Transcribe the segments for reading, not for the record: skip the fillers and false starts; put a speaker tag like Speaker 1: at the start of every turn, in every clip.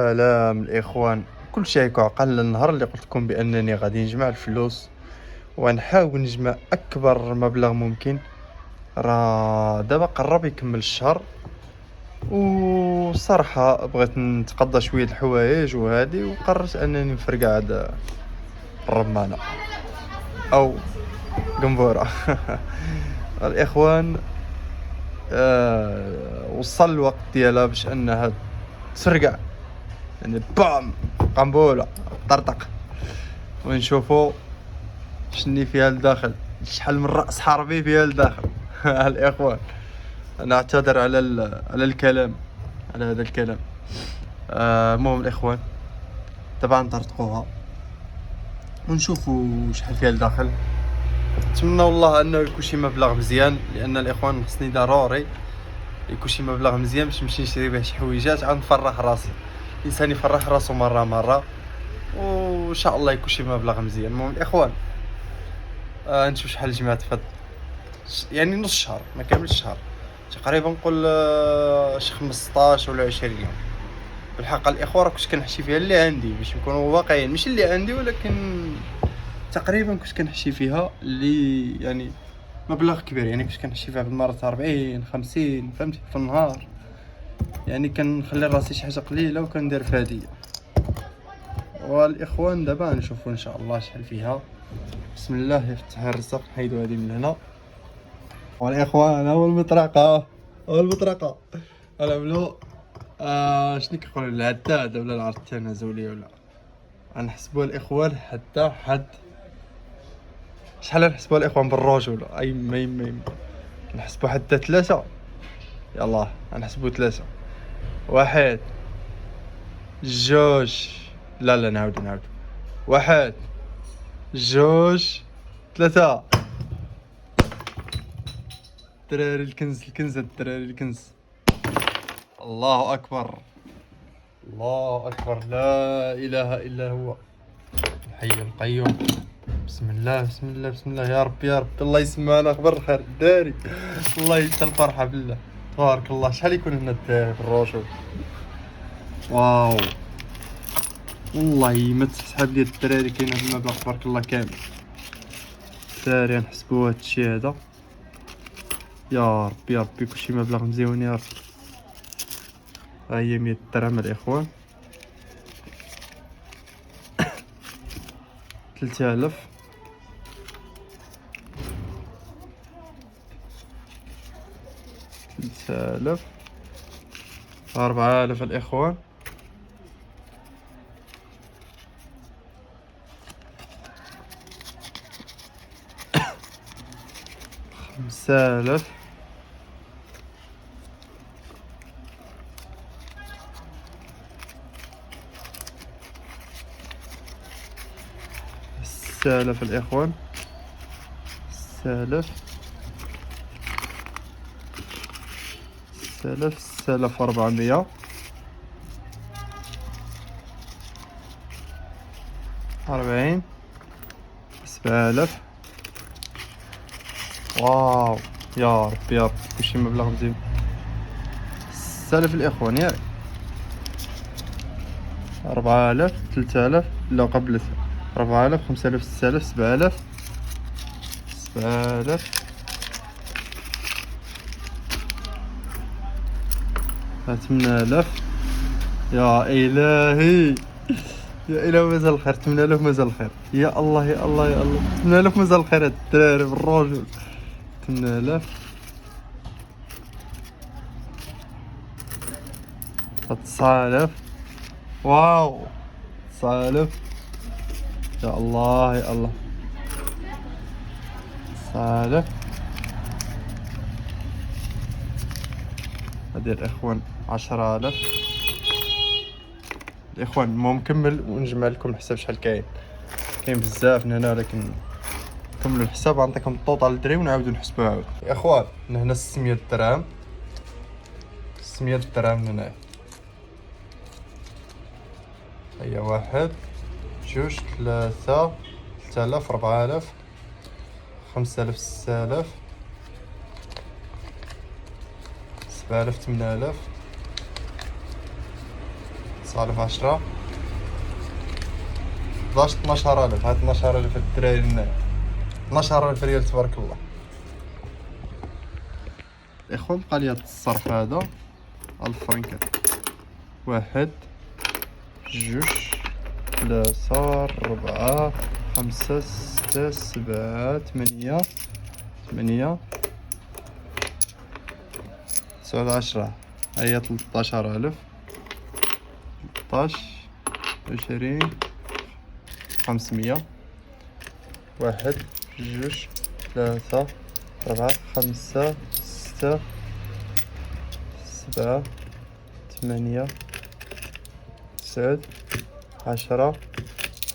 Speaker 1: سلام الإخوان، كل شيء هيك عقل. النهار اللي قلت لكم بأنني غادي نجمع الفلوس ونحاول نجمع أكبر مبلغ ممكن. راه دابا قرب يكمل الشهر، وصراحة بغيت نتقضى شوية الحوايج وهذه، وقررت أنني نفرقع هذا الرمانة أو قنبورة. الإخوان، وصل الوقت ديالها باش أنها تسرقع، يعني بام قنبولة طرطق، ونشوفوا شني فيها لداخل، شحال من رأس حربي فيها لداخل. الإخوان، أنا أعتذر على الكلام، على هذا الكلام. المهم الإخوان، طبعا نطرطقوها ونشوفوا شحال فيها لداخل. نتمنى والله انه يكون شي مبلغ مزيان، لان الاخوان خصني ضروري يكون شي مبلغ مزيان باش نمشي نشري به شي حويجات، عاد نفرح راسي. الانسان يفرح راسو مره، وان شاء الله يكون شي مبلغ مزيان. المهم الاخوان، نشوف شحال جمعت فهاد، يعني نص شهر، ما كاملش الشهر، تقريبا نقول شي 15 ولا 20 يوم. بالحق الاخوان راه كنت كنحشي فيها اللي عندي باش نكونوا واقعيين، ماشي اللي عندي ولكن تقريبا كنت كنحشي فيها اللي يعني مبلغ كبير، يعني كنت كنحشي فيها بالمرة 40 50 فهمتي في النهار، يعني كنخلي راسي شي حاجه قليله وكندير في هديه. والاخوان دابا نشوفوا ان شاء الله شحال فيها. بسم الله يفتح الرزق. نحيدو هذه من هنا. والاخوان، هو المطرقه، هو المطرقه غنعملو شنو كيقولوا، العداد ولا العرض التنازلي، ولا غنحسبوها الاخوان حتى حد. شحال نحسبوها الاخوان بالرجوله؟ اي ميم نحسبو حتى 3. يلا غنحسبو 3. 1 2، لا نعاود 1 2 3. الدراري الكنز الدراري الكنز. الله اكبر، الله اكبر، لا اله الا هو الحي القيوم. بسم الله بسم الله بسم الله، يا رب يا رب، الله يسمعنا اخبار الخير الداري، الله يجزا الفرحه بالله. تبارك الله. شحال يكون هنا الداري في الروشود؟ واو، والله ما تسحب لي الدراري، كاين هاد المبلغ تبارك الله كامل. الدراري نحسبوا هاد الشي هذا، يا رب يا رب يكون شي مبلغ مزيون يا رب. ها هي 100 درهم الاخوان، 3000 3000 4000 الاخوان، 5000 6000 الاخوان، 6000 6400 40 7000. واو، يا رب يا رب كلشي مبلغ مزيان. 6000 الاخوان، ياك 4000 3000 لا قبل 4000 5000 6000 7000 8000. يا الهي، يا الهي مازال الخير. 8000 مازال الخير، يا الله يا الله يا الله. 8000 مازال الخير، هاد الدراري بالرجل. 8000 9000. واو 9000، يا الله يا الله. 9000. هادي الاخوان 10000 الاخوان. المهم نكمل ونجمع لكم الحساب شحال كاين بزاف من هنا، ولكن كملوا الحساب غنعطيكم الطوطال الدري ونعاودو نحسبوها عاود. يا اخوان، هنا 600 درهم، 600 درهم من هنايا. هيا 1 2 3 3000 4000 5000 6000 7000 8000 5,000 10 11 12000. هاد 12000 الدراري هنايا 12000 ريال تبارك الله. الاخوان بقى لي هاد الصرف هذا 1000 فرنكات. 1 2 3 4 5 6 7 8 9 10. هي 13000. 13 20 500. 1 2 3 4 5 6 7 8 9 10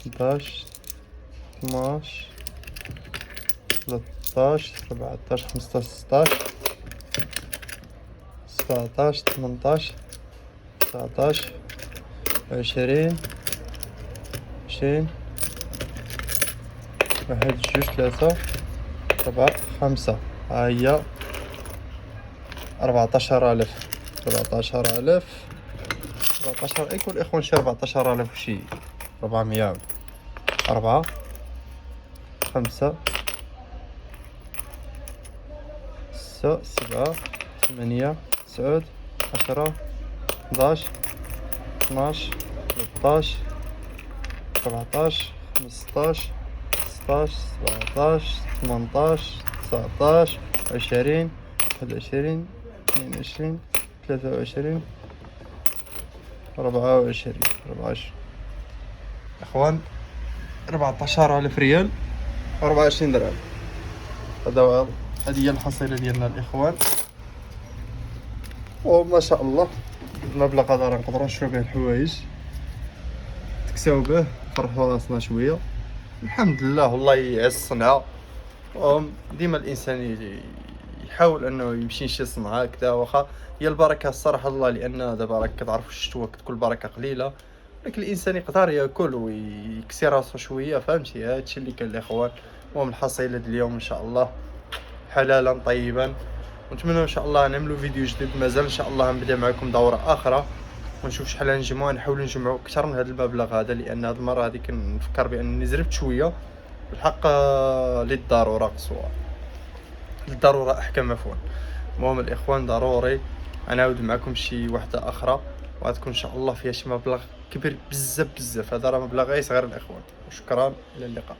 Speaker 1: 11 12 13 14 15 16 17 18 19 20 1 2 3 4 5. ها هي 14000. 14 يكون الاخوان شي 14000 وشي 400. 4 5 6 7 8 9 10 11 12 13 14 15 16 17 18 19 20 21 22 23 24. اخوان 14000 ريال 24 درهم. هذا هذه هي الحصيله ديالنا الاخوان، وما شاء الله المبلغ هذا راه نقدروا نشرو به الحوايج تكساو به نفرحوا راسنا شويه. الحمد لله والله يعز الصنعه. ديما الانسان يحاول انه يمشي شي صنعه كذا، واخا هي البركه الصراحه الله، لان دابا راك كتعرفوا الشتوى كتكون البركه قليله، ولكن الانسان يقدر ياكل ويكسي راسو شويه، فهمتي؟ هادشي اللي كان الاخوان. المهم الحصيله ديال اليوم ان شاء الله حلالا طيبا، ونتمنى ان شاء الله نعملوا فيديو جديد. مازال ان شاء الله نبدا معكم دوره اخرى ونشوف شحال نجمعوا. نحاول نجمعوا اكثر من هذا المبلغ هذا، لان هذه المره هذه كنفكر بانني زربت شويه. الحق للضروره قصوى، للضروره احكم عفوا. المهم الاخوان ضروري نعاود معكم شي وحده اخرى، وغتكون ان شاء الله فيها شي مبلغ كبير بزاف. هذا راه مبلغ غير صغير الاخوان. وشكرا، الى اللقاء.